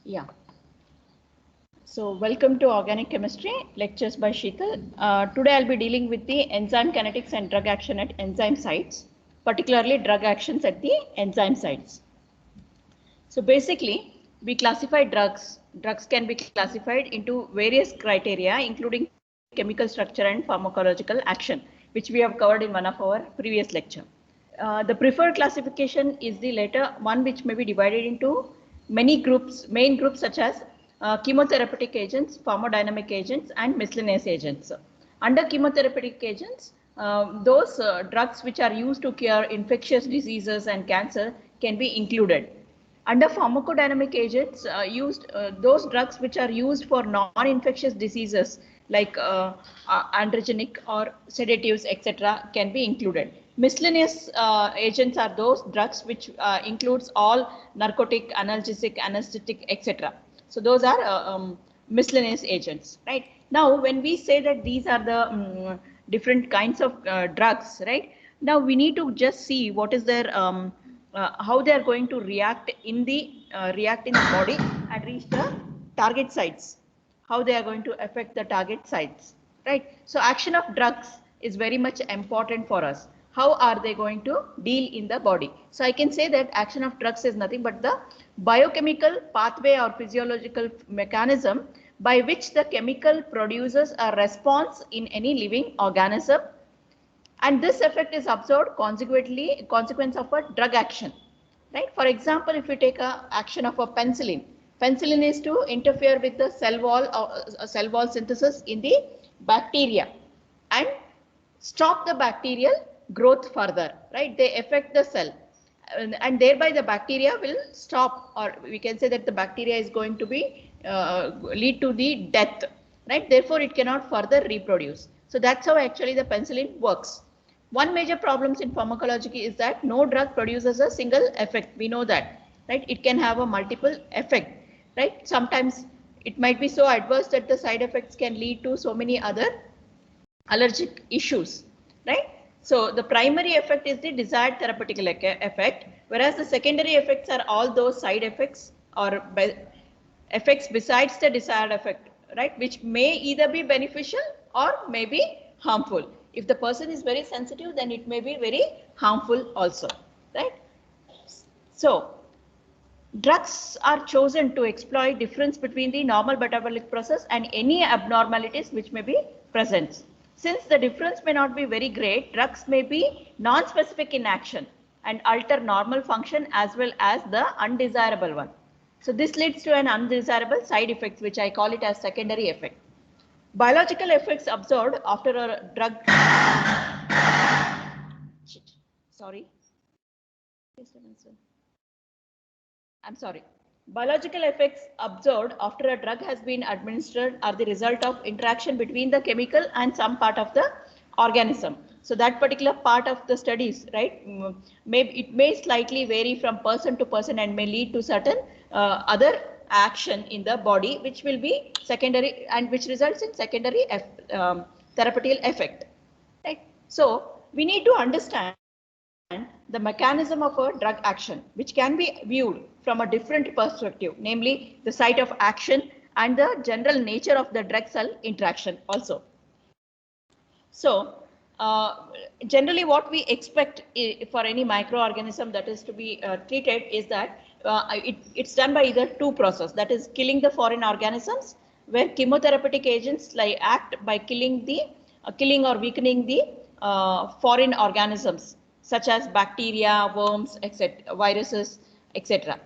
Yeah. So welcome to Organic Chemistry lectures by Sheetal. Today I'll be dealing with the enzyme kinetics and drug action at enzyme sites, particularly drug actions at the enzyme sites. So basically, we classify drugs. Drugs can be classified into various criteria, including chemical structure and pharmacological action, which we have covered in one of our previous lecture. The preferred classification is the latter one, which may be divided into many groups, main groups such as chemotherapeutic agents, pharmacodynamic agents, and miscellaneous agents. Under chemotherapeutic agents, those drugs which are used to cure infectious diseases and cancer can be included. Under pharmacodynamic agents, those drugs which are used for non-infectious diseases like androgenic or sedatives, etc., can be included. Miscellaneous agents are those drugs which includes all narcotic, analgesic, anesthetic, etc. So those are miscellaneous agents, right? Now, when we say that these are the different kinds of drugs, right? Now we need to just see what is their how they are going to react in the body and reach the target sites, how they are going to affect the target sites, right? So action of drugs is very much important for us. How are they going to deal in the body? So I can say that action of drugs is nothing but the biochemical pathway or physiological mechanism by which the chemical produces a response in any living organism, and this effect is observed consequence of a drug action, right? For example, if we take a action of a penicillin is to interfere with the cell wall synthesis in the bacteria and stop the bacterial growth further, right? They affect the cell, and thereby the bacteria will stop, or we can say that the bacteria is going to be lead to the death, right? Therefore it cannot further reproduce. So that's how actually the penicillin works. One major problems in pharmacology is that no drug produces a single effect. We know that, right? It can have a multiple effect, right? Sometimes it might be so adverse that the side effects can lead to so many other allergic issues, right? So the primary effect is the desired therapeutic effect, whereas the secondary effects are all those side effects or effects besides the desired effect, right? Which may either be beneficial or may be harmful. If the person is very sensitive, then it may be very harmful also, right? So drugs are chosen to exploit difference between the normal metabolic process and any abnormalities which may be present. Since the difference may not be very great, drugs may be non-specific in action and alter normal function as well as the undesirable one. So this leads to an undesirable side effects, which I call it as secondary effect. Biological effects observed after a drug. Sorry. I'm sorry. Biological effects observed after a drug has been administered are the result of interaction between the chemical and some part of the organism. So that particular part of the studies, right, it may slightly vary from person to person and may lead to certain other action in the body, which will be secondary and which results in secondary therapeutic effect. Right. So we need to understand the mechanism of a drug action, which can be viewed from a different perspective, namely the site of action and the general nature of the drug cell interaction also. So generally what we expect for any microorganism that is to be treated is that it's done by either two processes, that is killing the foreign organisms, where chemotherapeutic agents like act by killing or weakening the foreign organisms such as bacteria, worms, etc., viruses, etc.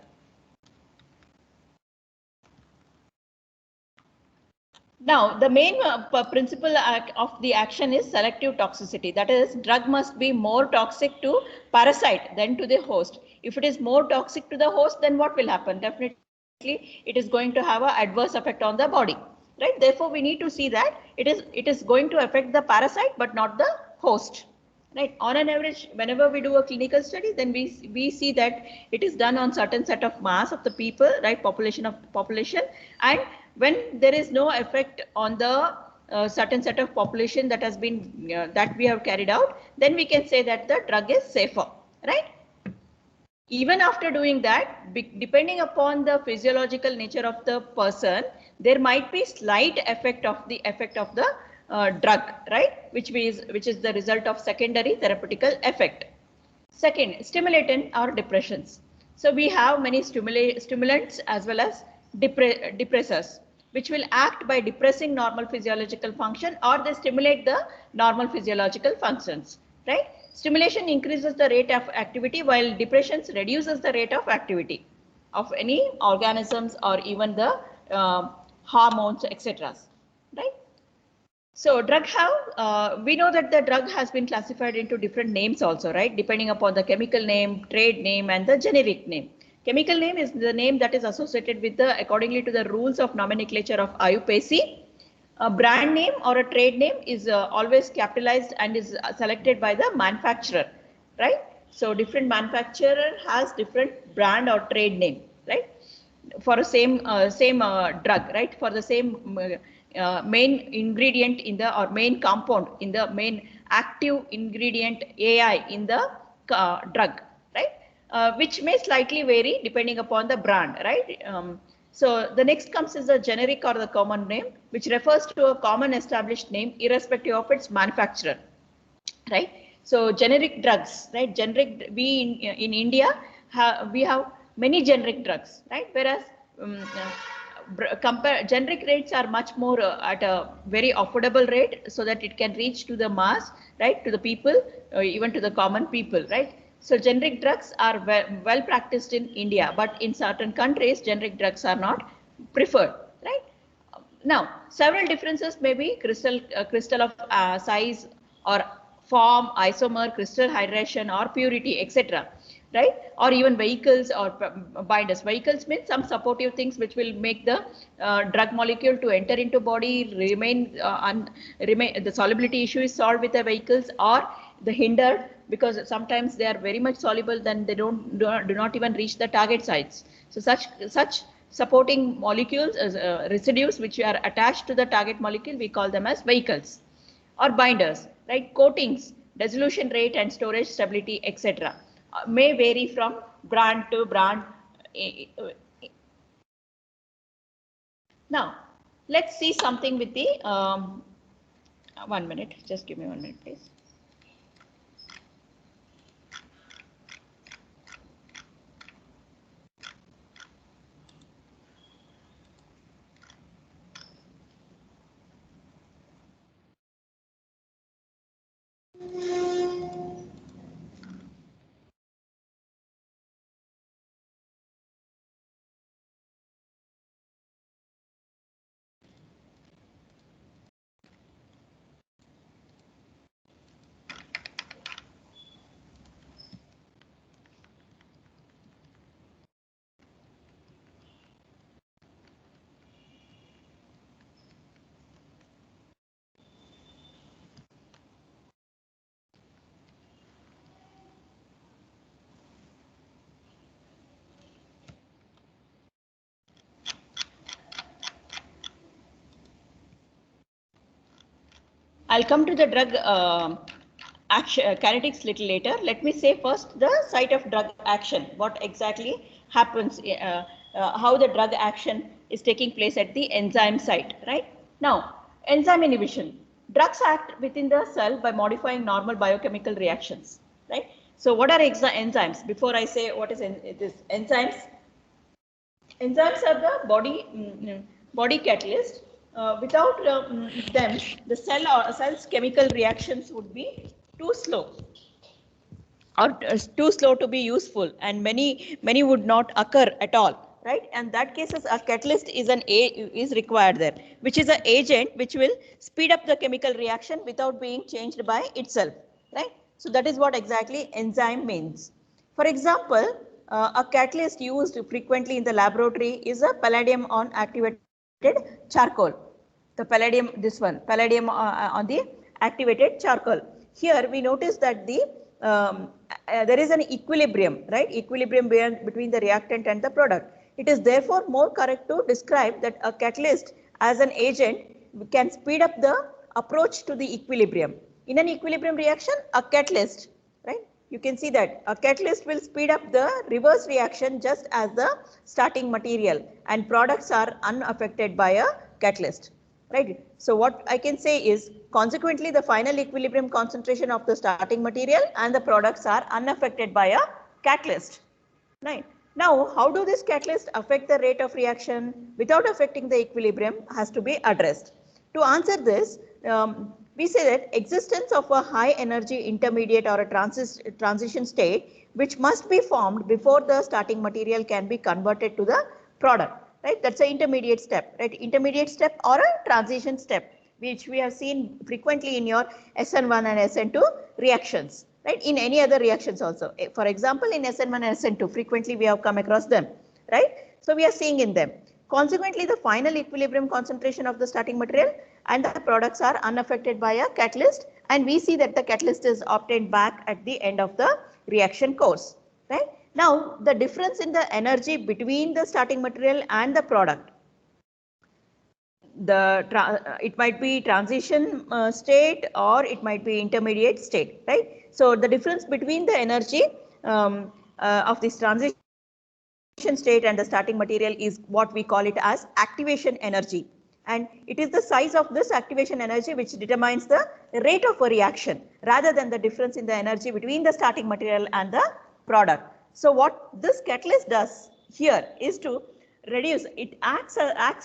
Now, the main principle of the action is selective toxicity. That is, drug must be more toxic to parasite than to the host. If it is more toxic to the host, then what will happen? Definitely, it is going to have an adverse effect on the body, right? Therefore, we need to see that it is going to affect the parasite, but not the host. Right. On an average, whenever we do a clinical study, then we see that it is done on certain set of mass of the people, right, population, and when there is no effect on the certain set of population that has been that we have carried out, then we can say that the drug is safer, right? Even after doing that, depending upon the physiological nature of the person, there might be slight effect of the drug, right? Which is the result of secondary therapeutical effect. Second, stimulant or depressions. So we have many stimulants as well as depressors, which will act by depressing normal physiological function, or they stimulate the normal physiological functions, right? Stimulation increases the rate of activity, while depressions reduces the rate of activity of any organisms or even the hormones, etc. Right? So we know that the drug has been classified into different names also, right? Depending upon the chemical name, trade name, and the generic name. Chemical name is the name that is associated with accordingly to the rules of nomenclature of IUPAC. A brand name or a trade name is always capitalized and is selected by the manufacturer, right? So different manufacturer has different brand or trade name, right? For a same drug, right? For the same main ingredient in the, or main compound in the, main active ingredient AI in the drug, right? Which may slightly vary depending upon the brand, right? So the next comes is the generic or the common name, which refers to a common established name irrespective of its manufacturer, right? So generic drugs, right? Generic, we in India we have many generic drugs, right? Whereas generic rates are much more at a very affordable rate, so that it can reach to the mass, right? To the people, even to the common people, right? So generic drugs are well practiced in India, but in certain countries, generic drugs are not preferred, right? Now, several differences may be crystal of size or form, isomer, crystal hydration or purity, etc. Right? Or even vehicles or binders. Vehicles means some supportive things which will make the drug molecule to enter into body, remain the solubility issue is solved with the vehicles, or the hindered, because sometimes they are very much soluble, then they do not even reach the target sites. So such supporting molecules as residues which are attached to the target molecule, we call them as vehicles. Or binders, right? Coatings, dissolution rate and storage stability, etc. May vary from brand to brand. Now, let's see something with the 1 minute. Just give me 1 minute, please. I'll come to the drug kinetics little later. Let me say first the site of drug action. What exactly happens? How the drug action is taking place at the enzyme site, right? Now, enzyme inhibition. Drugs act within the cell by modifying normal biochemical reactions, right? So, what are enzymes? Before I say what is this enzymes, enzymes are the body catalyst. Without them, the cell's chemical reactions would be too slow, or too slow to be useful, and many would not occur at all, right? And that cases a catalyst is required there, which is an agent which will speed up the chemical reaction without being changed by itself, right? So that is what exactly enzyme means. For example, a catalyst used frequently in the laboratory is a palladium on activated charcoal. The palladium, this one, palladium on the activated charcoal. Here we notice that there is an equilibrium, right? Equilibrium between the reactant and the product. It is therefore more correct to describe that a catalyst as an agent can speed up the approach to the equilibrium. In an equilibrium reaction, a catalyst, right, you can see that a catalyst will speed up the reverse reaction just as the starting material, and products are unaffected by a catalyst, right? So what I can say is, consequently the final equilibrium concentration of the starting material and the products are unaffected by a catalyst, right? Now, how do this catalyst affect the rate of reaction without affecting the equilibrium has to be addressed. To answer this, we say that existence of a high energy intermediate or a transition state which must be formed before the starting material can be converted to the product, right? That's an intermediate step, right? Intermediate step or a transition step, which we have seen frequently in your SN1 and SN2 reactions, right? In any other reactions also. For example, in SN1 and SN2, frequently we have come across them, right? So we are seeing in them. Consequently, the final equilibrium concentration of the starting material and the products are unaffected by a catalyst, and we see that the catalyst is obtained back at the end of the reaction course, right? Now, the difference in the energy between the starting material and the product, it might be transition state or it might be intermediate state, right? So the difference between the energy of this transition state and the starting material is what we call it as activation energy, and it is the size of this activation energy which determines the rate of a reaction rather than the difference in the energy between the starting material and the product. So what this catalyst does here is to reduce, it acts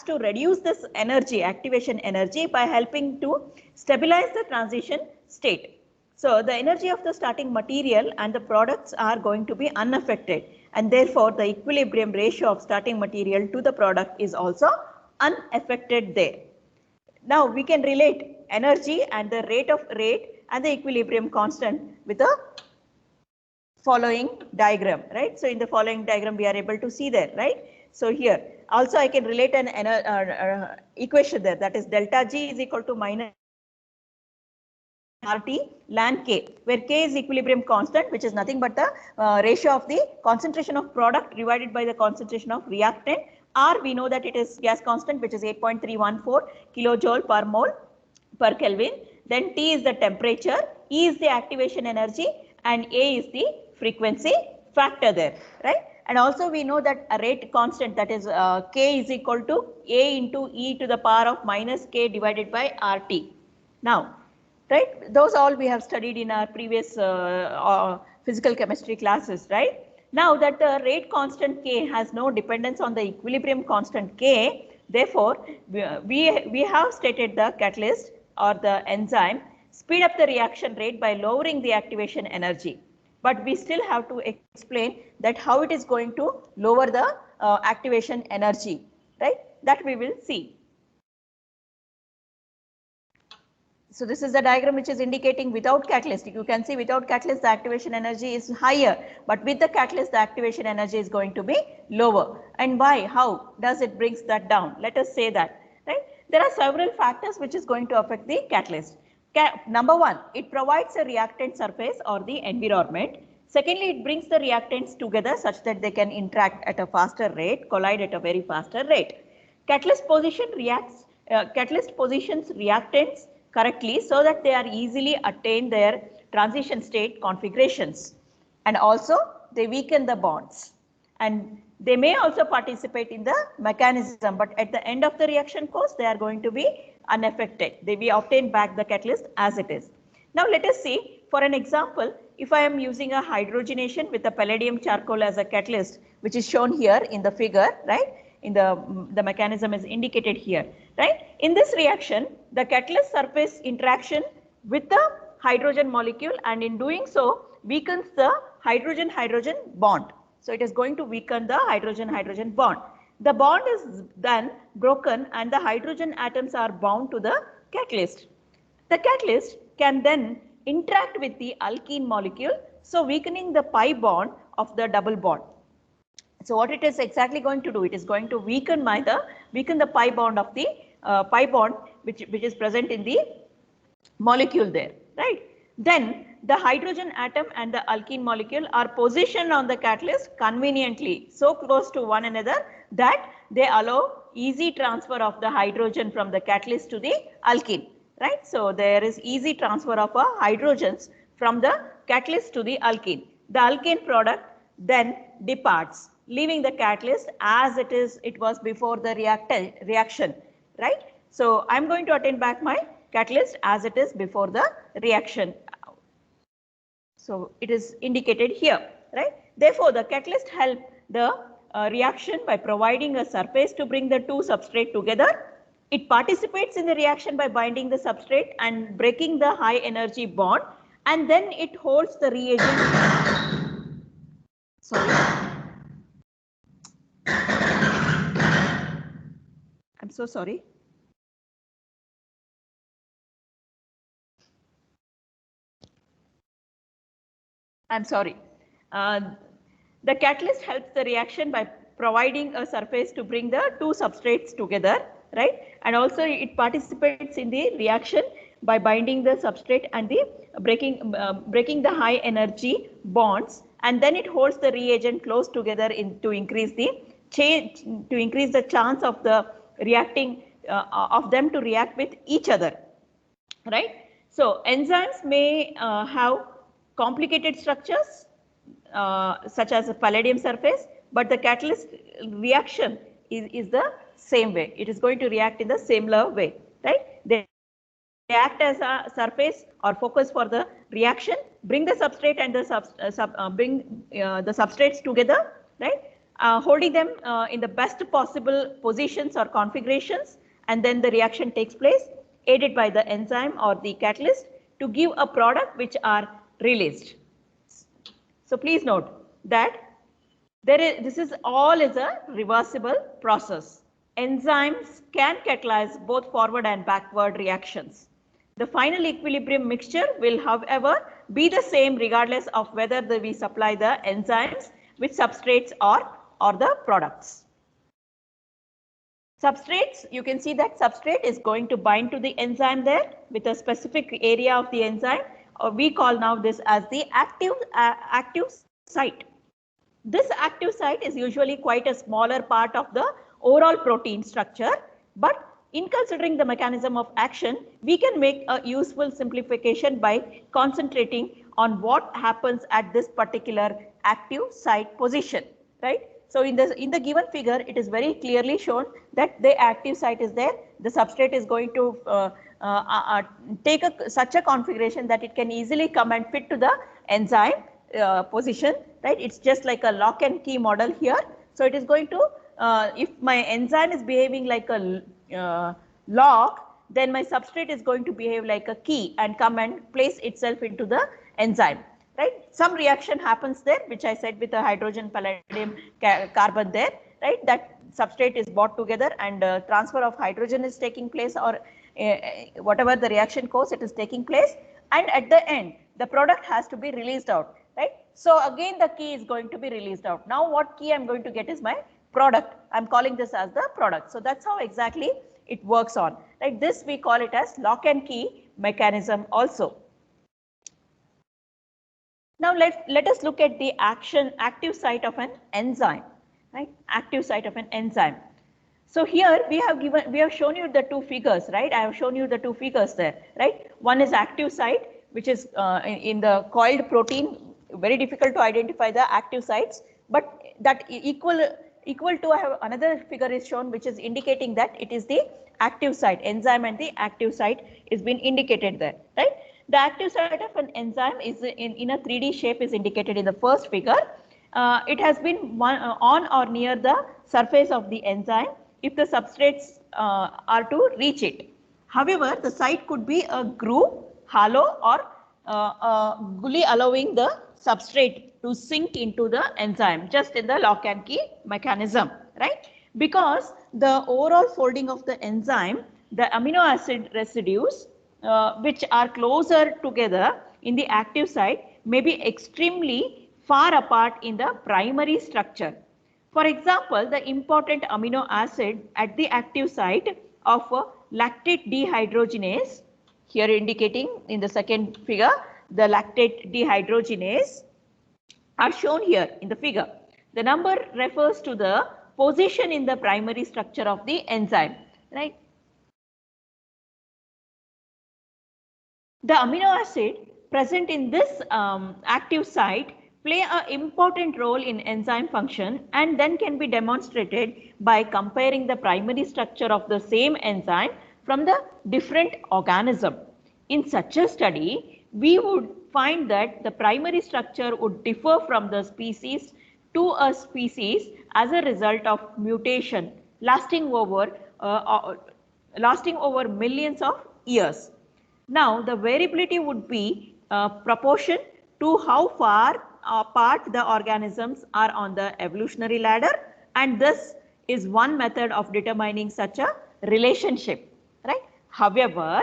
to reduce this energy, activation energy, by helping to stabilize the transition state. So the energy of the starting material and the products are going to be unaffected, and therefore the equilibrium ratio of starting material to the product is also unaffected there. Now we can relate energy and the rate and the equilibrium constant with the following diagram, right? So in the following diagram we are able to see there, right? So here also I can relate an equation there, that is delta G is equal to minus RT ln K, where K is equilibrium constant, which is nothing but the ratio of the concentration of product divided by the concentration of reactant. R, we know that it is gas constant, which is 8.314 kilojoule per mole per Kelvin. Then T is the temperature, E is the activation energy, and A is the frequency factor there, right? And also we know that a rate constant, that is K is equal to A into E to the power of minus K divided by RT. Now, right, those all we have studied in our previous physical chemistry classes, right? Now that the rate constant K has no dependence on the equilibrium constant K, therefore we have stated the catalyst or the enzyme speed up the reaction rate by lowering the activation energy. But we still have to explain that how it is going to lower the activation energy, right? That we will see. So this is the diagram which is indicating without catalyst. You can see without catalyst the activation energy is higher, but with the catalyst the activation energy is going to be lower. And why? How does it brings that down? Let us say that, right? There are several factors which is going to affect the catalyst. Number one, it provides a reactant surface or the environment. Secondly, it brings the reactants together such that they can interact at a faster rate, collide at a very faster rate. Catalyst positions reactants correctly so that they are easily attain their transition state configurations, and also they weaken the bonds, and they may also participate in the mechanism, but at the end of the reaction course they are going to be unaffected. They will obtain back the catalyst as it is. Now let us see, for an example, if I am using a hydrogenation with a palladium charcoal as a catalyst, which is shown here in the figure, right? In the mechanism is indicated here, right? In this reaction, the catalyst surface interaction with the hydrogen molecule, and in doing so weakens the hydrogen-hydrogen bond. So it is going to weaken the hydrogen-hydrogen bond. The bond is then broken and the hydrogen atoms are bound to the catalyst. The catalyst can then interact with the alkene molecule, so weakening the pi bond of the double bond. So what it is exactly going to do? It is going to weaken the pi bond of the pi bond which is present in the molecule there, right? Then the hydrogen atom and the alkene molecule are positioned on the catalyst conveniently, so close to one another that they allow easy transfer of the hydrogen from the catalyst to the alkene, right? So there is easy transfer of hydrogens from the catalyst to the alkene. The alkane product then departs, leaving the catalyst as it was before the reaction, right? So I'm going to attend back my catalyst as it is before the reaction. So it is indicated here, right? Therefore, the catalyst help the reaction by providing a surface to bring the two substrate together. It participates in the reaction by binding the substrate and breaking the high energy bond, and then it holds the reagent. Sorry. I'm so sorry. I'm sorry. The catalyst helps the reaction by providing a surface to bring the two substrates together, right? And also it participates in the reaction by binding the substrate and the breaking the high energy bonds, and then it holds the reagent close together to increase the chance of the reacting of them to react with each other, right? So enzymes may have complicated structures such as a palladium surface, but the catalyst reaction is the same way. It is going to react in the similar way, right? They act as a surface or focus for the reaction, bring the substrate and the the substrates together, right? Holding them in the best possible positions or configurations, and then the reaction takes place, aided by the enzyme or the catalyst to give a product which are released. So please note that this is all is a reversible process. Enzymes can catalyze both forward and backward reactions. The final equilibrium mixture will, however, be the same regardless of whether we supply the enzymes with substrates or the products. Substrates, you can see that substrate is going to bind to the enzyme there with a specific area of the enzyme. We call now this as the active site. This active site is usually quite a smaller part of the overall protein structure, but in considering the mechanism of action, we can make a useful simplification by concentrating on what happens at this particular active site position, right? So in the given figure, it is very clearly shown that the active site is there. The substrate is going to take such a configuration that it can easily come and fit to the enzyme position, right? It's just like a lock and key model here. So it is going to, if my enzyme is behaving like a lock, then my substrate is going to behave like a key and come and place itself into the enzyme, right? Some reaction happens there, which I said with the hydrogen, palladium, carbon there, right? That substrate is brought together and transfer of hydrogen is taking place, or whatever the reaction course it is taking place, and at the end the product has to be released out, right? So again the key is going to be released out. Now what key I'm going to get is my product. I'm calling this as the product. So that's how exactly it works on, right? This we call it as lock and key mechanism also. Now let us look at the active site of an enzyme, right? Active site of an enzyme. So here we have shown you the two figures, right? I have shown you the two figures there, right? One is active site, which is in the coiled protein. Very difficult to identify the active sites, but that equal to, I have another figure is shown, which is indicating that it is the active site. Enzyme and the active site is been indicated there, right? The active site of an enzyme is in a 3D shape is indicated in the first figure. It has been on or near the surface of the enzyme if the substrates are to reach it. However, the site could be a groove, hollow, or a gully allowing the substrate to sink into the enzyme, just in the lock and key mechanism, right? Because the overall folding of the enzyme, the amino acid residues which are closer together in the active site may be extremely far apart in the primary structure. For example, the important amino acid at the active site of lactate dehydrogenase, here indicating in the second figure, the lactate dehydrogenase are shown here in the figure. The number refers to the position in the primary structure of the enzyme, right? The amino acid present in this active site play an important role in enzyme function and then can be demonstrated by comparing the primary structure of the same enzyme from the different organism. In such a study, we would find that the primary structure would differ from the species to a species as a result of mutation lasting over millions of years. Now, the variability would be proportion to how far apart the organisms are on the evolutionary ladder, and this is one method of determining such a relationship, right? However,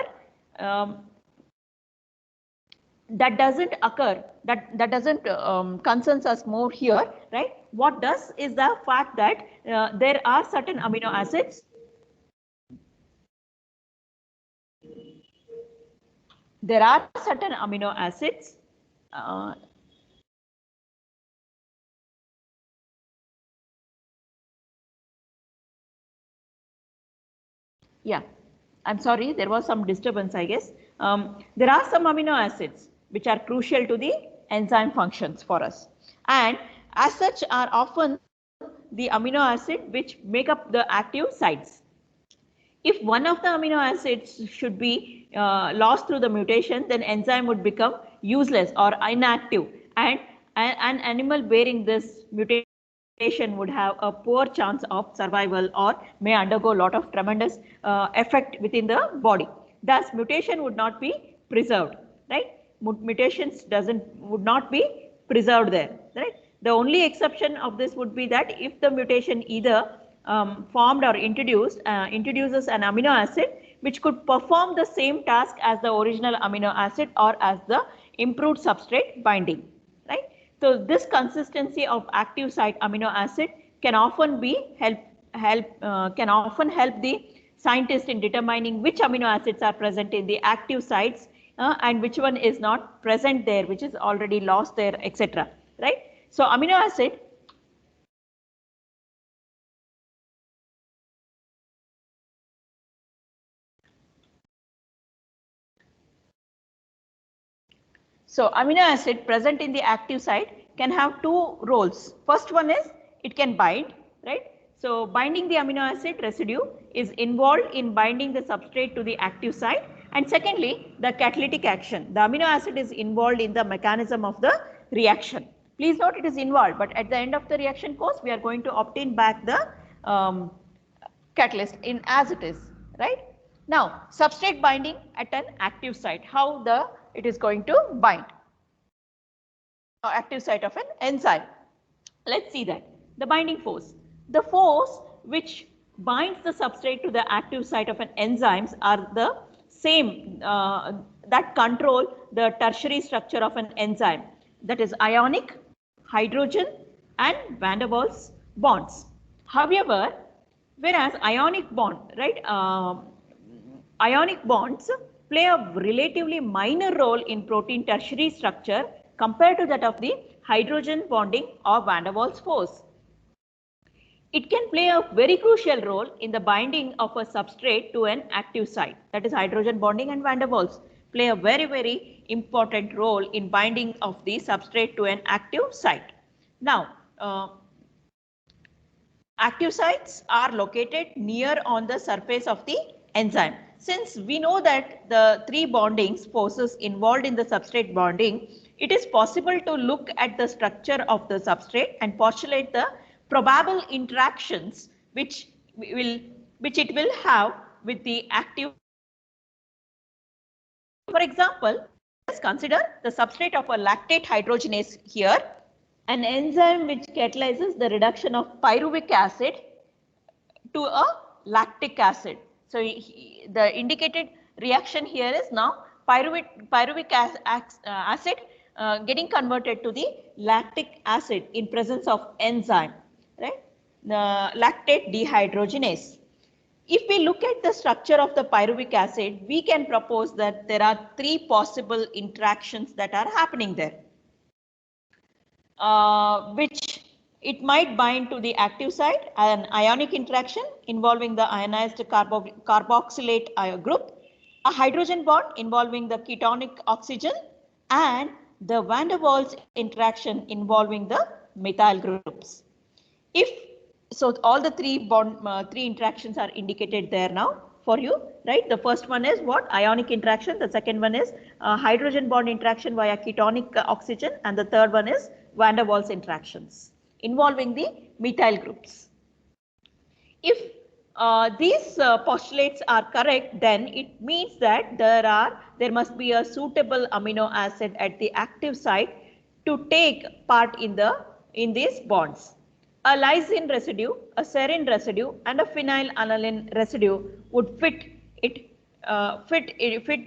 that doesn't occur, that doesn't concerns us more here, right? What does is the fact that there are certain amino acids. There are certain amino acids yeah, I'm sorry, there was some disturbance, I guess. There are some amino acids which are crucial to the enzyme functions for us, and as such are often the amino acid which make up the active sites. If one of the amino acids should be lost through the mutation, then enzyme would become useless or inactive, and an animal bearing this mutation would have a poor chance of survival or may undergo a lot of tremendous effect within the body. Thus, mutation would not be preserved, right? Mutations would not be preserved there, right? The only exception of this would be that if the mutation either formed or introduces an amino acid which could perform the same task as the original amino acid or as the improved substrate binding, right? So this consistency of active site amino acid can often help the scientist in determining which amino acids are present in the active sites and which one is not present there, which is already lost there, etc. Right? So amino acid amino acid present in the active site can have two roles. First one is it can bind, right? So binding the amino acid residue is involved in binding the substrate to the active site, and secondly the catalytic action. The amino acid is involved in the mechanism of the reaction. Please note it is involved, but at the end of the reaction course we are going to obtain back the catalyst in as it is, right? Now, substrate binding at an active site, how it is going to bind active site of an enzyme. Let's see that. The binding force. The force which binds the substrate to the active site of an enzymes are the same that control the tertiary structure of an enzyme, that is ionic, hydrogen and van der Waals bonds. However, whereas ionic bond, right, ionic bonds play a relatively minor role in protein tertiary structure compared to that of the hydrogen bonding or van der Waals force. It can play a very crucial role in the binding of a substrate to an active site, that is hydrogen bonding and van der Waals play a very important role in binding of the substrate to an active site. Now, active sites are located near on the surface of the enzyme. Since we know that the three bonding forces involved in the substrate bonding, it is possible to look at the structure of the substrate and postulate the probable interactions which it will have with the active. For example, let's consider the substrate of a lactate hydrogenase here, an enzyme which catalyzes the reduction of pyruvic acid to a lactic acid. So the indicated reaction here is now pyruvic acid getting converted to the lactic acid in presence of enzyme, right? The lactate dehydrogenase. If we look at the structure of the pyruvic acid, we can propose that there are three possible interactions that are happening there, which it might bind to the active site, an ionic interaction involving the ionized carboxylate group, a hydrogen bond involving the ketonic oxygen, and the van der Waals interaction involving the methyl groups. If so, all the three interactions are indicated there now for you, right? The first one is what? Ionic interaction. The second one is hydrogen bond interaction via ketonic oxygen, and the third one is van der Waals interactions involving the methyl groups. If these postulates are correct, then it means that there must be a suitable amino acid at the active site to take part in these bonds. A lysine residue, a serine residue, and a phenylalanine residue would fit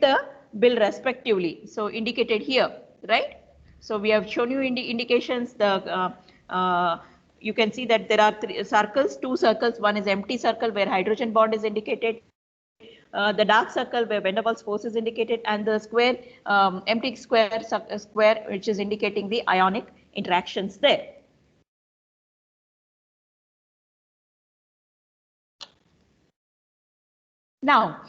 the bill respectively. So indicated here, right? So we have shown you indications. You can see that there are two circles. One is empty circle where hydrogen bond is indicated. The dark circle where van der Waals force is indicated, and the square, empty square which is indicating the ionic interactions there. Now,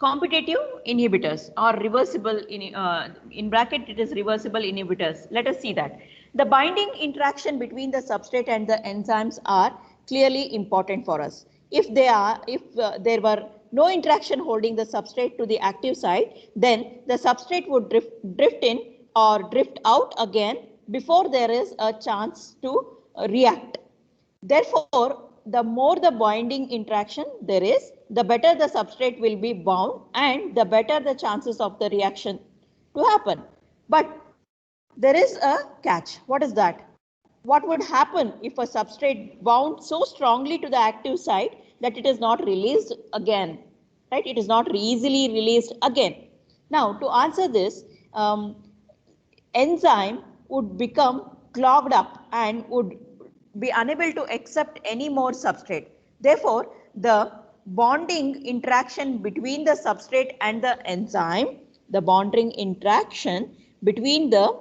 competitive inhibitors or reversible, in bracket it is reversible inhibitors. Let us see that. The binding interaction between the substrate and the enzymes are clearly important for us. If there were no interaction holding the substrate to the active site, then the substrate would drift in or drift out again before there is a chance to react. Therefore, the more the binding interaction there is, the better the substrate will be bound and the better the chances of the reaction to happen. But there is a catch. What is that? What would happen if a substrate bound so strongly to the active site that it is not released again, right? It is not easily released again. Now, to answer this, enzyme would become clogged up and would be unable to accept any more substrate. Therefore, the bonding interaction between the substrate and the enzyme, the bonding interaction between the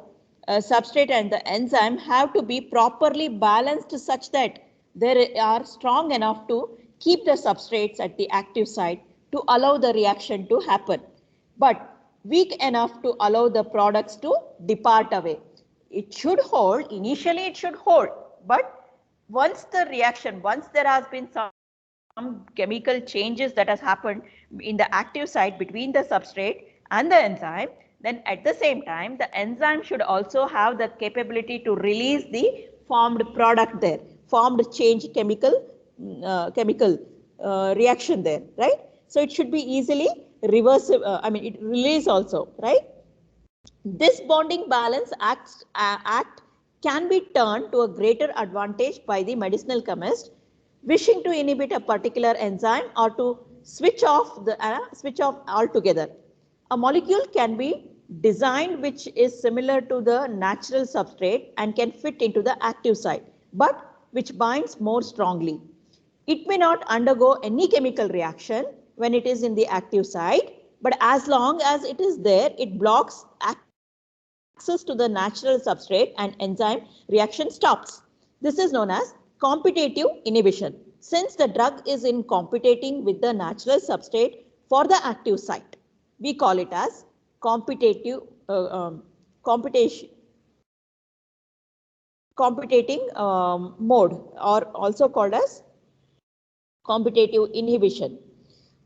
substrate and the enzyme have to be properly balanced such that they are strong enough to keep the substrates at the active site to allow the reaction to happen, but weak enough to allow the products to depart away. It should hold, initially it should hold, but once there has been some chemical changes that has happened in the active site between the substrate and the enzyme, then at the same time, the enzyme should also have the capability to release the formed product there, formed change chemical reaction there, right? So it should be easily reversible, it release also, right? This bonding balance act can be turned to a greater advantage by the medicinal chemist wishing to inhibit a particular enzyme or to switch off altogether. A molecule can be designed which is similar to the natural substrate and can fit into the active site, but which binds more strongly. It may not undergo any chemical reaction when it is in the active site, but as long as it is there, it blocks access to the natural substrate and enzyme reaction stops. This is known as competitive inhibition. Since the drug is in competing with the natural substrate for the active site, we call it as competitive competing mode, or also called as competitive inhibition.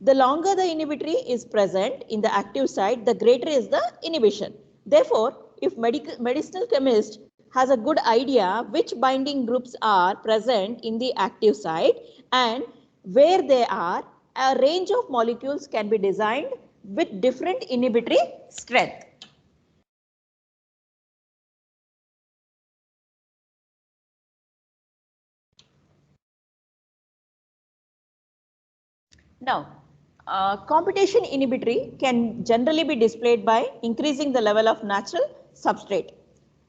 The longer the inhibitory is present in the active site, the greater is the inhibition. Therefore, if medicinal chemist has a good idea which binding groups are present in the active site and where they are, a range of molecules can be designed with different inhibitory strength. Now, competition inhibitory can generally be displayed by increasing the level of natural substrate.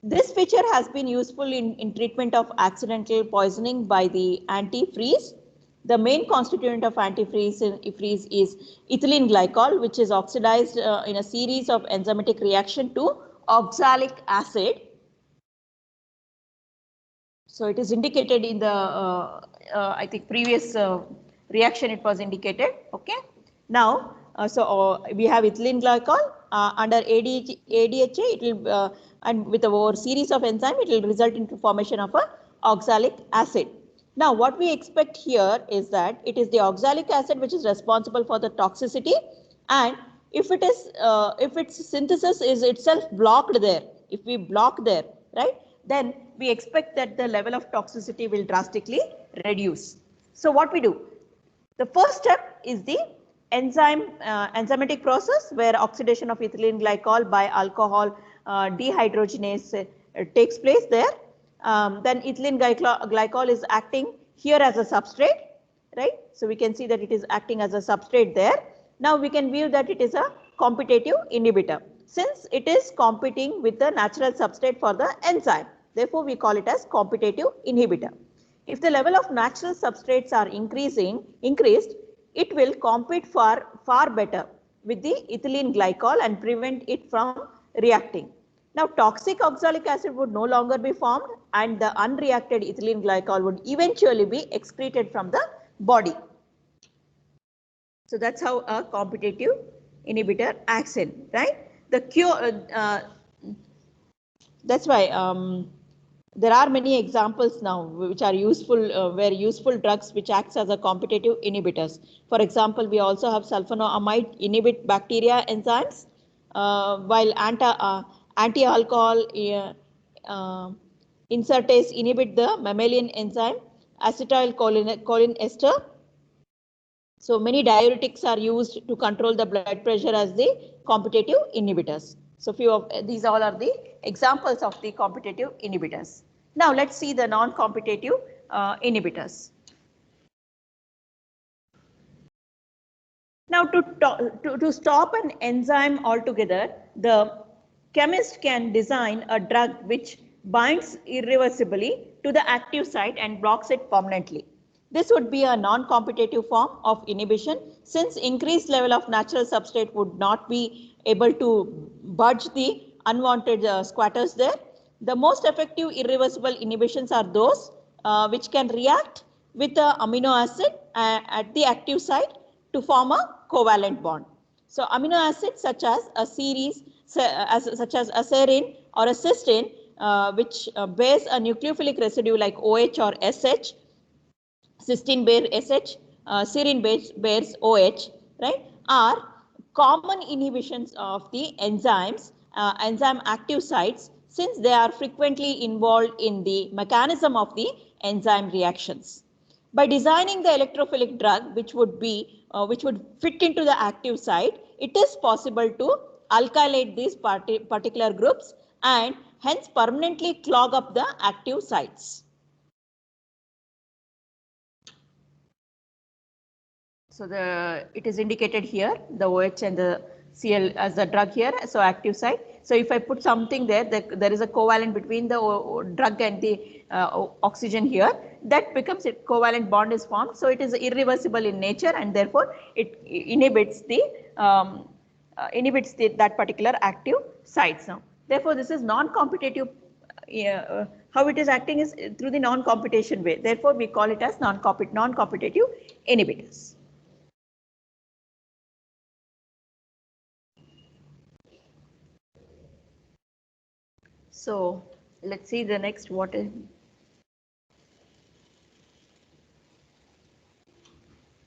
This feature has been useful in treatment of accidental poisoning by the antifreeze. The main constituent of antifreeze is ethylene glycol, which is oxidized in a series of enzymatic reaction to oxalic acid. So it is indicated in the, I think, previous reaction it was indicated. Okay. Now, we have ethylene glycol, under ADHA, it will and with a series of enzyme, it will result into formation of a oxalic acid. Now, what we expect here is that it is the oxalic acid which is responsible for the toxicity, and if its synthesis is itself blocked there, if we block there, right, then we expect that the level of toxicity will drastically reduce. So what we do? The first step is the enzymatic process where oxidation of ethylene glycol by alcohol dehydrogenase takes place there. Then ethylene glycol is acting here as a substrate, right? So we can see that it is acting as a substrate there. Now we can view that it is a competitive inhibitor since it is competing with the natural substrate for the enzyme. Therefore, we call it as competitive inhibitor. If the level of natural substrates are increased, it will compete far better with the ethylene glycol and prevent it from reacting. Now, toxic oxalic acid would no longer be formed and the unreacted ethylene glycol would eventually be excreted from the body. So that's how a competitive inhibitor acts in, right? The cure, that's why there are many examples now which are useful, where useful drugs which acts as a competitive inhibitors. For example, we also have sulfanoamide inhibit bacteria enzymes, while anti-alcohol insertase inhibit the mammalian enzyme acetylcholine ester. So many diuretics are used to control the blood pressure as the competitive inhibitors. So few of these all are the examples of the competitive inhibitors. Now let's see the non-competitive inhibitors. Now to stop an enzyme altogether, the chemist can design a drug which binds irreversibly to the active site and blocks it permanently. This would be a non-competitive form of inhibition since increased level of natural substrate would not be able to budge the unwanted squatters there. The most effective irreversible inhibitions are those which can react with the amino acid at the active site to form a covalent bond. So amino acids such as a a serine or a cysteine which bears a nucleophilic residue like OH or SH, cysteine bears SH, serine bears OH, right, are common inhibitions of the enzymes, enzyme active sites, since they are frequently involved in the mechanism of the enzyme reactions. By designing the electrophilic drug which would fit into the active site, it is possible to alkylate these particular groups and hence permanently clog up the active sites. So it is indicated here, the OH and the Cl as the drug here, so active site. So if I put something there, there is a covalent between the drug and the oxygen here, that becomes a covalent bond is formed. So it is irreversible in nature and therefore it inhibits that particular active sites now. Therefore, this is non-competitive. How it is acting is through the non-competition way. Therefore, we call it as non-competitive inhibitors. So let's see the next what is.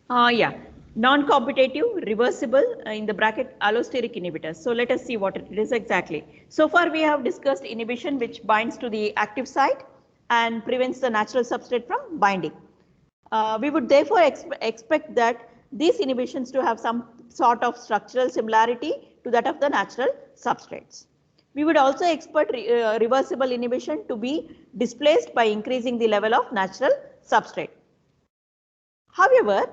Yeah, non-competitive, reversible in the bracket allosteric inhibitors. So let us see what it is exactly. So far we have discussed inhibition which binds to the active site and prevents the natural substrate from binding. We would therefore expect that these inhibitions to have some sort of structural similarity to that of the natural substrates. We would also expect reversible inhibition to be displaced by increasing the level of natural substrate. However,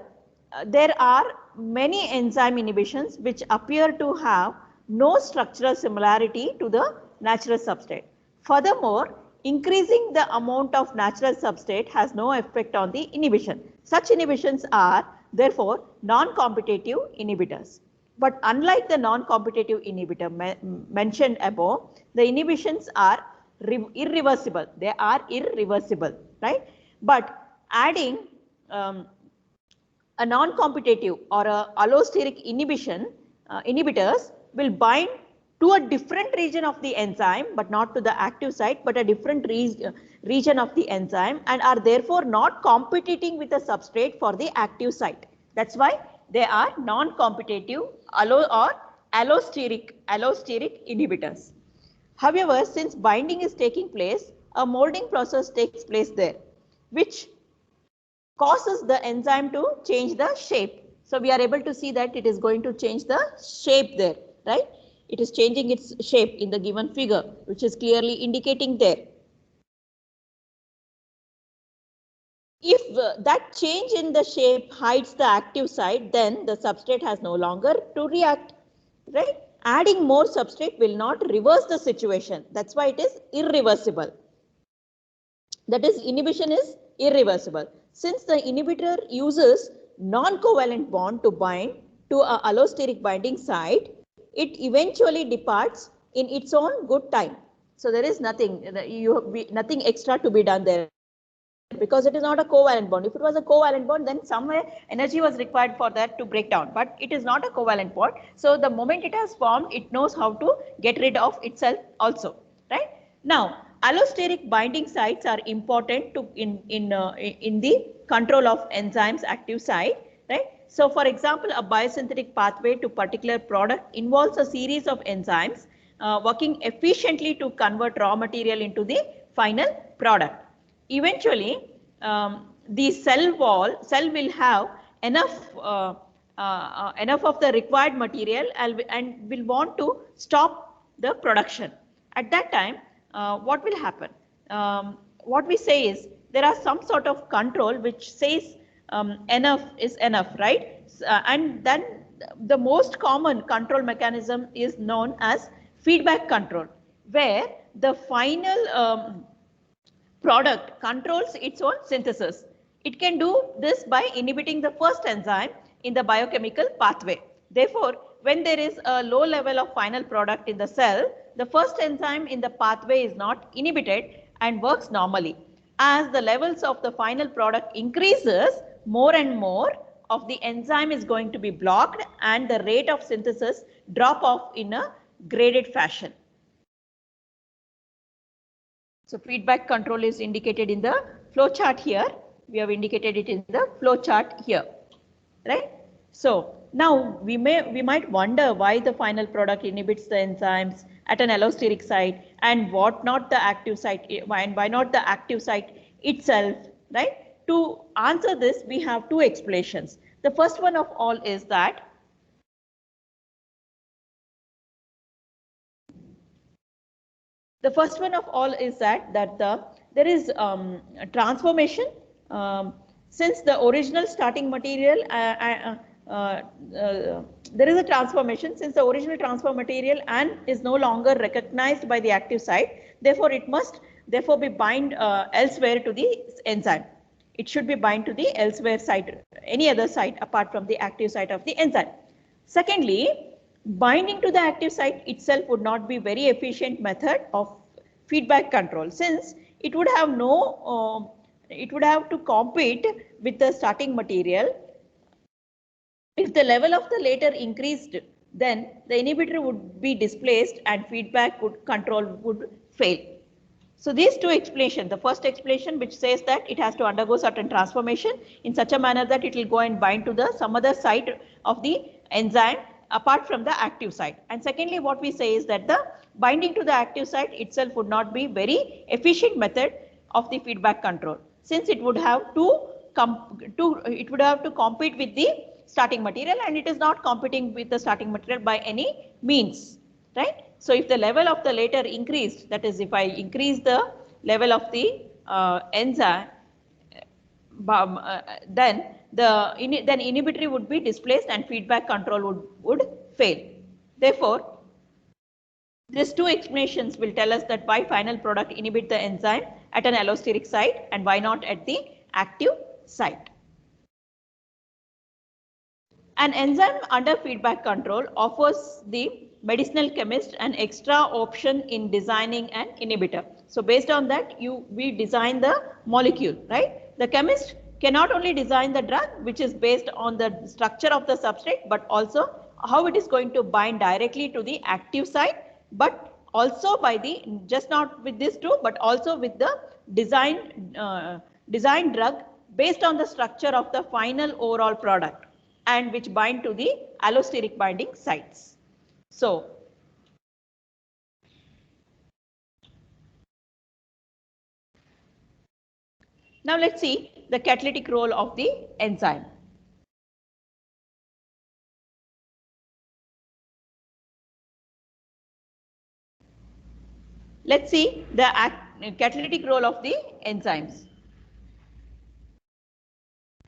there are many enzyme inhibitions which appear to have no structural similarity to the natural substrate. Furthermore, increasing the amount of natural substrate has no effect on the inhibition. Such inhibitions are therefore non-competitive inhibitors. But unlike the non-competitive inhibitor mentioned above, the inhibitions are irreversible. They are irreversible, right? But adding a non-competitive or a allosteric inhibitors will bind to a different region of the enzyme, but not to the active site, but a different region of the enzyme, and are therefore not competing with the substrate for the active site. That's why they are non-competitive or allosteric inhibitors. However, since binding is taking place, a molding process takes place there, which causes the enzyme to change the shape. So we are able to see that it is going to change the shape there, right? It is changing its shape in the given figure, which is clearly indicating there. If that change in the shape hides the active site, then the substrate has no longer to react, right? Adding more substrate will not reverse the situation. That's why it is irreversible. That is, inhibition is irreversible. Since the inhibitor uses non-covalent bond to bind to a allosteric binding site, it eventually departs in its own good time. So there is nothing extra to be done there, because it is not a covalent bond. If it was a covalent bond, then somewhere energy was required for that to break down, but it is not a covalent bond. So the moment it has formed, it knows how to get rid of itself also, right? Now, allosteric binding sites are important to in the control of enzymes active site, right? So for example, a biosynthetic pathway to particular product involves a series of enzymes working efficiently to convert raw material into the final product. Eventually, the cell will have enough enough of the required material and will want to stop the production. At that time, what will happen? What we say is there are some sort of control which says enough is enough, right? And then the most common control mechanism is known as feedback control, where the final product controls its own synthesis. It can do this by inhibiting the first enzyme in the biochemical pathway. Therefore, when there is a low level of final product in the cell, the first enzyme in the pathway is not inhibited and works normally. As the levels of the final product increases, more and more of the enzyme is going to be blocked and the rate of synthesis drop off in a graded fashion. So feedback control is indicated in the flow chart here. We have indicated it in the flow chart here, right? So now we might wonder why the final product inhibits the enzymes at an allosteric site and what not the active site, and why not the active site itself, right? To answer this, we have two explanations. The first one of all is that there is a transformation since the original starting material there is a transformation since the original transfer material and is no longer recognized by the active site. Therefore, it must be bind elsewhere to the enzyme. It should be bind to the elsewhere site, any other site apart from the active site of the enzyme. Secondly, binding to the active site itself would not be very efficient method of feedback control, since it would have it would have to compete with the starting material. If the level of the later increased, then the inhibitor would be displaced and feedback control would fail. So these two explanations, the first explanation which says that it has to undergo certain transformation in such a manner that it will go and bind to some other site of the enzyme apart from the active site. And secondly, what we say is that the binding to the active site itself would not be very efficient method of the feedback control, since it would have to compete with the starting material, and it is not competing with the starting material by any means, right? So if the level of the later increased, that is, if I increase the level of the enzyme, then inhibitory would be displaced and feedback control would fail. Therefore, these two explanations will tell us that why final product inhibit the enzyme at an allosteric site and why not at the active site. An enzyme under feedback control offers the medicinal chemist an extra option in designing an inhibitor. So based on that, we design the molecule, right? The chemist can not only design the drug, which is based on the structure of the substrate, but also how it is going to bind directly to the active site but also by the, just not with this two, but also with the design drug based on the structure of the final overall product and which bind to the allosteric binding sites. So now let's see the catalytic role of the enzyme. Let's see the catalytic role of the enzymes.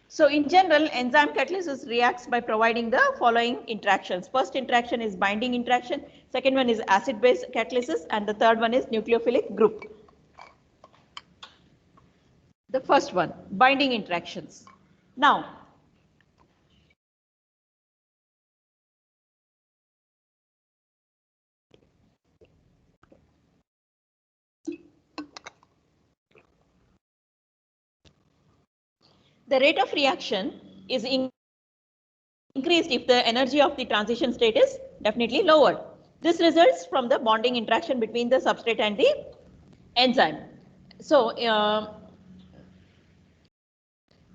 So in general, enzyme catalysis reacts by providing the following interactions. First interaction is binding interaction, second one is acid-base catalysis, and the third one is nucleophilic group. The first one, binding interactions. Now, the rate of reaction is increased if the energy of the transition state is definitely lowered. This results from the bonding interaction between the substrate and the enzyme. So,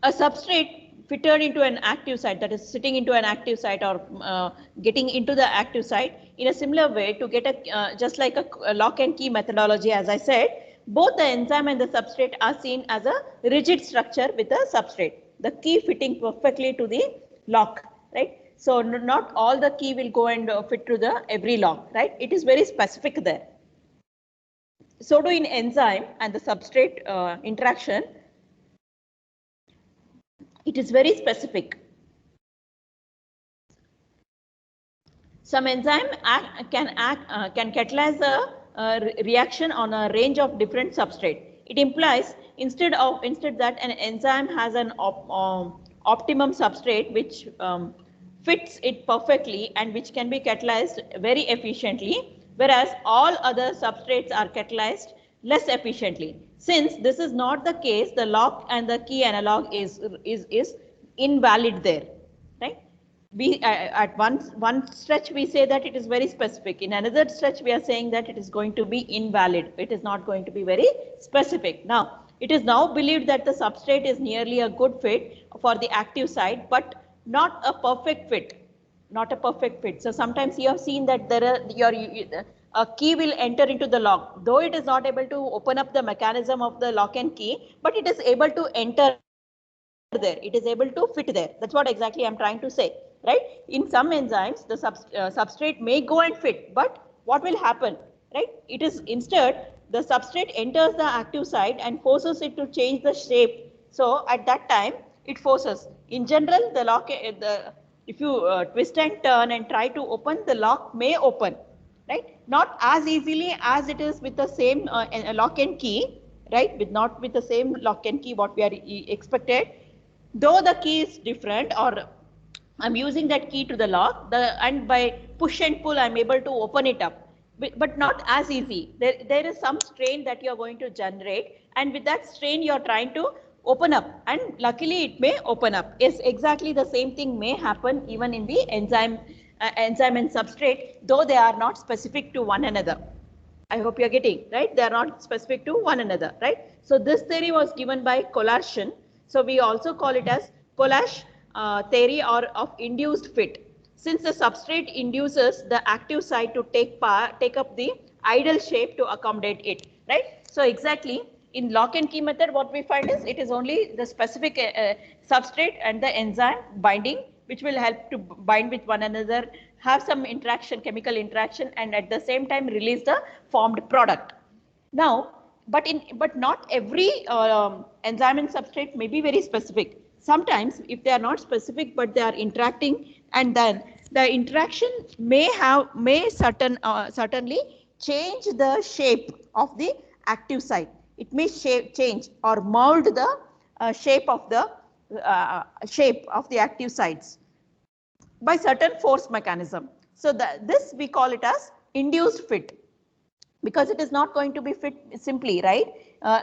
a substrate fitted into an active site, that is sitting into an active site or getting into the active site in a similar way to get a just like a lock and key methodology, as I said, both the enzyme and the substrate are seen as a rigid structure with a substrate, the key fitting perfectly to the lock, right? So not all the key will go and fit to the every lock, right? It is very specific there. So do in enzyme and the substrate interaction, it is very specific. Some enzyme can catalyze a reaction on a range of different substrate. It implies instead that an enzyme has an optimum substrate which fits it perfectly and which can be catalyzed very efficiently, whereas all other substrates are catalyzed less efficiently. Since this is not the case, the lock and the key analog is invalid there, right? We at one stretch we say that it is very specific. In another stretch we are saying that it is going to be invalid. It is not going to be very specific. Now, it is now believed that the substrate is nearly a good fit for the active site, but not a perfect fit. Not a perfect fit. So sometimes you have seen that there are a key will enter into the lock, though it is not able to open up the mechanism of the lock and key, but it is able to enter there. It is able to fit there. That's what exactly I'm trying to say, right? In some enzymes, the substrate may go and fit, but what will happen, right? It is instead the substrate enters the active site and forces it to change the shape. So at that time, it forces. In general, the lock, if you twist and turn and try to open, the lock may open, right? Not as easily as it is with the same lock and key, right? Not with the same lock and key what we are expected. Though the key is different, or I'm using that key to the lock, and by push and pull I'm able to open it up, but not as easy. There is some strain that you are going to generate, and with that strain you are trying to open up, and luckily it may open up. Yes, exactly the same thing may happen even in the enzyme and substrate, though they are not specific to one another. I hope you are getting, right? They are not specific to one another, right? So this theory was given by Kolarson. So we also call it as Kolash theory or of induced fit. Since the substrate induces the active site to take up the ideal shape to accommodate it, right? So exactly in lock and key method, what we find is it is only the specific substrate and the enzyme binding which will help to bind with one another, have some interaction, chemical interaction, and at the same time release the formed product. Now, but not every enzyme and substrate may be very specific. Sometimes if they are not specific but they are interacting, and then the interaction may certainly change the shape of the active site. It may change or mold the shape of the active sites by certain force mechanism. So this we call it as induced fit, because it is not going to be fit simply, right?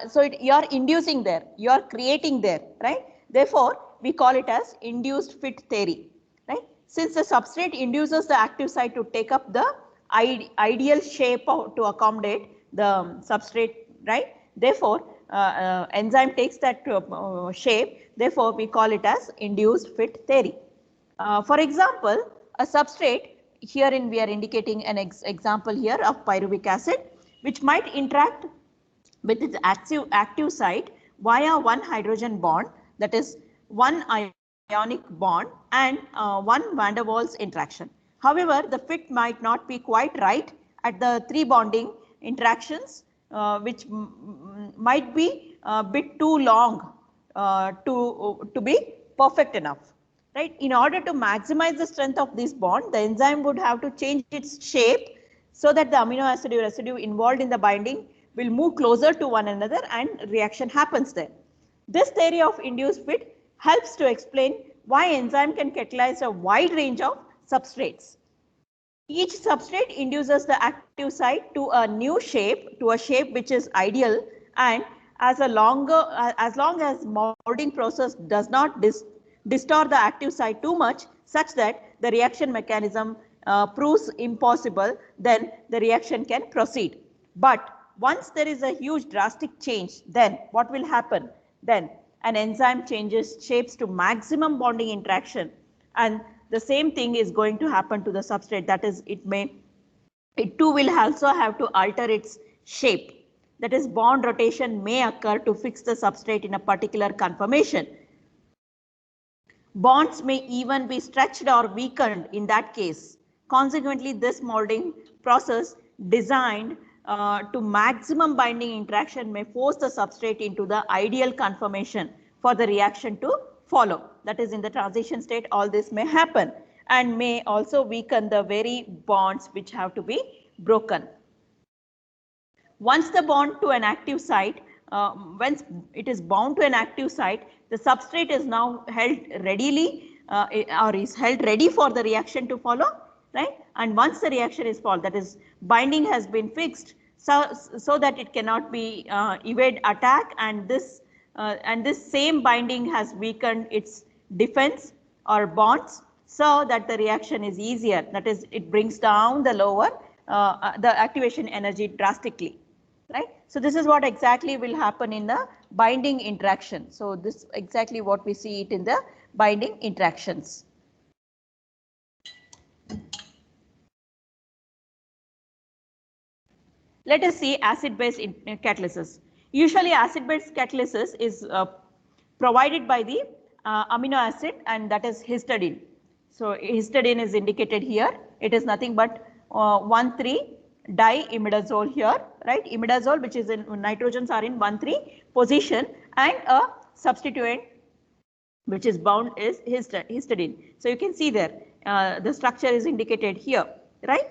So you are inducing there, you are creating there, right? Therefore, we call it as induced fit theory, right? Since the substrate induces the active site to take up the ideal shape to accommodate the substrate, right? Therefore, enzyme takes that shape. Therefore, we call it as induced fit theory. For example, a substrate, herein we are indicating an example here of pyruvic acid, which might interact with its active site via one hydrogen bond, that is one ionic bond, and one van der Waals interaction. However, the fit might not be quite right at the 3 bonding interactions, which might be a bit too long to be perfect enough. Right? In order to maximize the strength of this bond, the enzyme would have to change its shape so that the amino acid residue involved in the binding will move closer to one another and reaction happens there. This theory of induced fit helps to explain why enzyme can catalyze a wide range of substrates. Each substrate induces the active site to a new shape, to a shape which is ideal, and as long as molding process does not distort the active site too much, such that the reaction mechanism proves impossible, then the reaction can proceed. But once there is a huge drastic change, then what will happen? Then an enzyme changes shapes to maximum bonding interaction, and the same thing is going to happen to the substrate. That is, it too will also have to alter its shape. That is, bond rotation may occur to fix the substrate in a particular conformation. Bonds may even be stretched or weakened in that case. Consequently, this molding process designed to maximum binding interaction may force the substrate into the ideal conformation for the reaction to follow. That is, in the transition state, all this may happen and may also weaken the very bonds which have to be broken. Once the bond to an active site, once it is bound to an active site, the substrate is now held readily or is held ready for the reaction to follow, right? And once the reaction is followed, that is, binding has been fixed so that it cannot be evade attack, and this same binding has weakened its defense or bonds so that the reaction is easier. That is, it brings down the the activation energy drastically. Right. So this is what exactly will happen in the binding interaction. So this exactly what we see it in the binding interactions. Let us see acid-base catalysis. Usually acid-base catalysis is provided by the amino acid, and that is histidine. So histidine is indicated here. It is nothing but 1,3-diimidazole here, right? Imidazole, which is in nitrogens are in 1,3 position, and a substituent which is bound is histidine. So you can see there the structure is indicated here, right?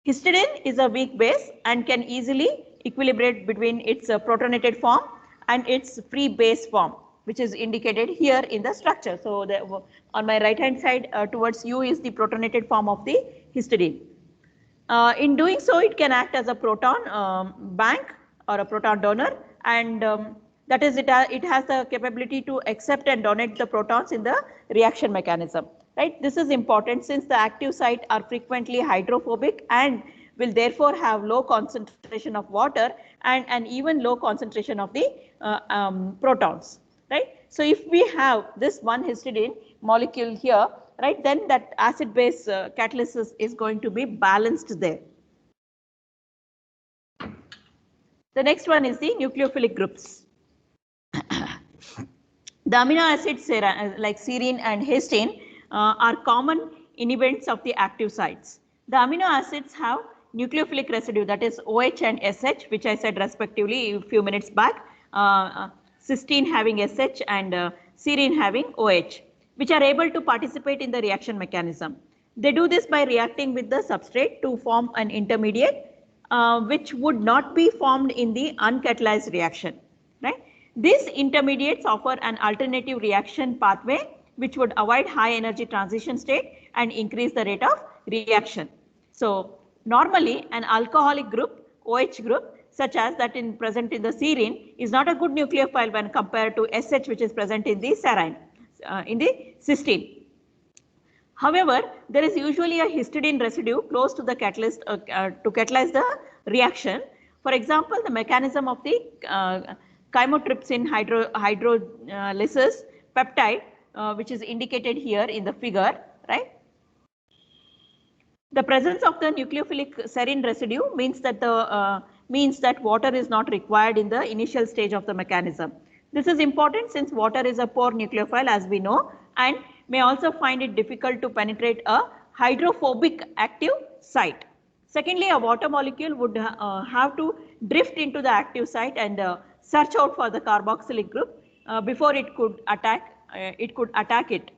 Histidine is a weak base and can easily equilibrate between its protonated form and its free base form, which is indicated here in the structure. So on my right hand side towards you is the protonated form of the histidine. In doing so, it can act as a proton bank or a proton donor, and that is, it has the capability to accept and donate the protons in the reaction mechanism. Right? This is important since the active site are frequently hydrophobic and will therefore have low concentration of water and an even low concentration of the protons. Right? So if we have this one histidine molecule here, right, then that acid-base catalysis is going to be balanced there. The next one is the nucleophilic groups. The amino acids like serine and histine are common inhibitors of the active sites. The amino acids have nucleophilic residue, that is OH and SH, which I said respectively a few minutes back, cysteine having SH and serine having OH, which are able to participate in the reaction mechanism. They do this by reacting with the substrate to form an intermediate which would not be formed in the uncatalyzed reaction. Right? These intermediates offer an alternative reaction pathway which would avoid high energy transition state and increase the rate of reaction. So normally an alcoholic group, OH group, such as that present in the serine, is not a good nucleophile when compared to SH, which is present in the serine, in the cysteine. However, there is usually a histidine residue close to the catalyst to catalyze the reaction. For example, the mechanism of the chymotrypsin hydrolysis peptide, which is indicated here in the figure, right? The presence of the nucleophilic serine residue means that water is not required in the initial stage of the mechanism. This is important since water is a poor nucleophile, as we know, and may also find it difficult to penetrate a hydrophobic active site. Secondly, a water molecule would have to drift into the active site and search out for the carboxylic group before it could attack it.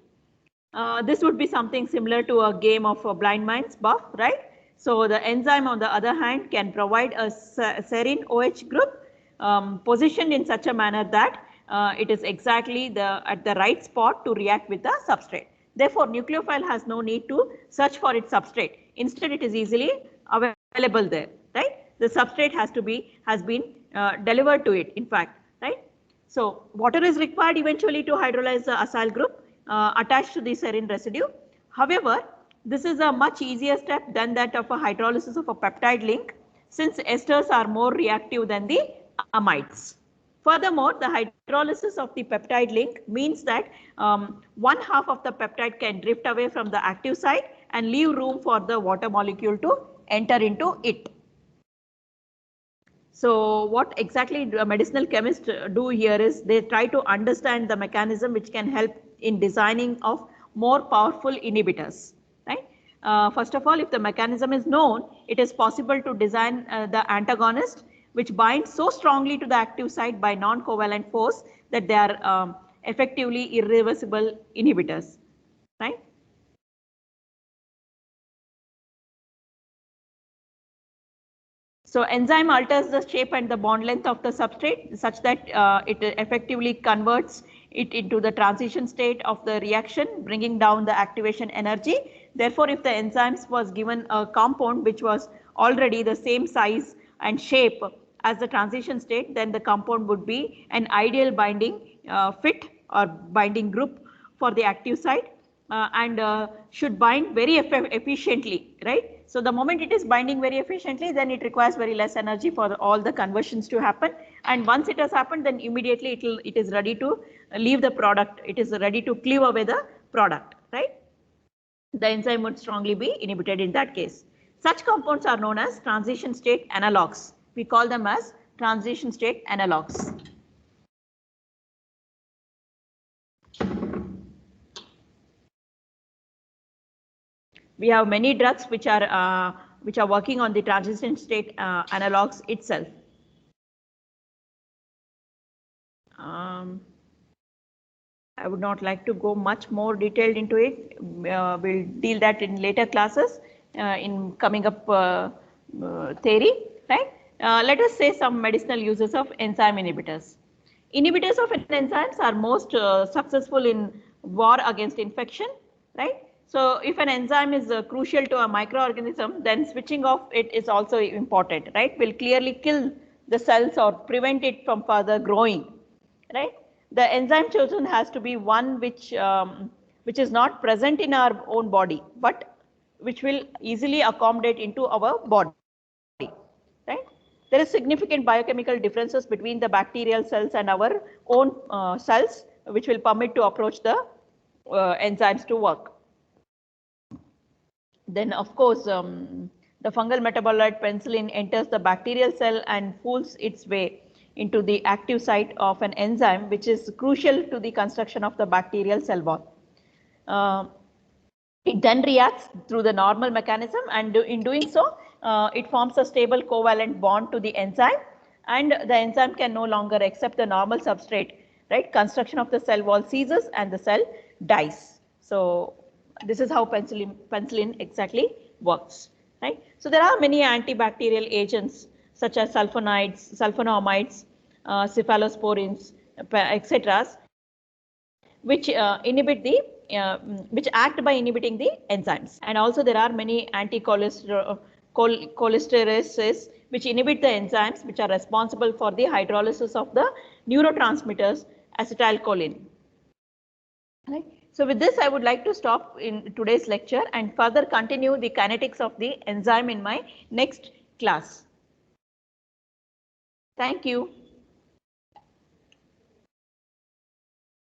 This would be something similar to a game of blind man's buff, right? So the enzyme, on the other hand, can provide a serine OH group positioned in such a manner that it is exactly at the right spot to react with the substrate. Therefore, nucleophile has no need to search for its substrate. Instead, it is easily available there, right? The substrate has been delivered to it, in fact, right? So water is required eventually to hydrolyze the acyl group attached to the serine residue. However, this is a much easier step than that of a hydrolysis of a peptide link, since esters are more reactive than the amides. Furthermore, the hydrolysis of the peptide link means that one half of the peptide can drift away from the active site and leave room for the water molecule to enter into it. So what exactly medicinal chemists do here is they try to understand the mechanism which can help in designing of more powerful inhibitors, right? First of all, if the mechanism is known, it is possible to design the antagonist which binds so strongly to the active site by non-covalent force that they are effectively irreversible inhibitors, right? So enzyme alters the shape and the bond length of the substrate such that it effectively converts it into the transition state of the reaction, bringing down the activation energy. Therefore, if the enzymes was given a compound which was already the same size and shape as the transition state, then the compound would be an ideal binding fit or binding group for the active site and should bind very efficiently, right? So the moment it is binding very efficiently, then it requires very less energy for all the conversions to happen. And once it has happened, then immediately it is ready to leave the product. It is ready to cleave away the product, right? The enzyme would strongly be inhibited in that case. Such compounds are known as transition state analogues. We call them as transition state analogues. We have many drugs which are working on the transition state analogues itself. I would not like to go much more detailed into it. We'll deal that in later classes in coming up theory, right? Let us say some medicinal uses of enzyme inhibitors. Inhibitors of enzymes are most successful in war against infection, right? So if an enzyme is crucial to a microorganism, then switching off it is also important, right? Will clearly kill the cells or prevent it from further growing, right? The enzyme chosen has to be one which is not present in our own body, but which will easily accommodate into our body, right? There is significant biochemical differences between the bacterial cells and our own cells, which will permit to approach the enzymes to work. Then, of course, the fungal metabolite penicillin enters the bacterial cell and fools its way into the active site of an enzyme, which is crucial to the construction of the bacterial cell wall. It then reacts through the normal mechanism, and in doing so, it forms a stable covalent bond to the enzyme, and the enzyme can no longer accept the normal substrate, right? Construction of the cell wall ceases and the cell dies. So this is how penicillin exactly works, right? So there are many antibacterial agents such as sulfonides, sulfonamides, cephalosporins, etc., which inhibit the which act by inhibiting the enzymes. And also there are many anti-cholesterases which inhibit the enzymes which are responsible for the hydrolysis of the neurotransmitters acetylcholine. Right? So with this, I would like to stop in today's lecture and further continue the kinetics of the enzyme in my next class. Thank you.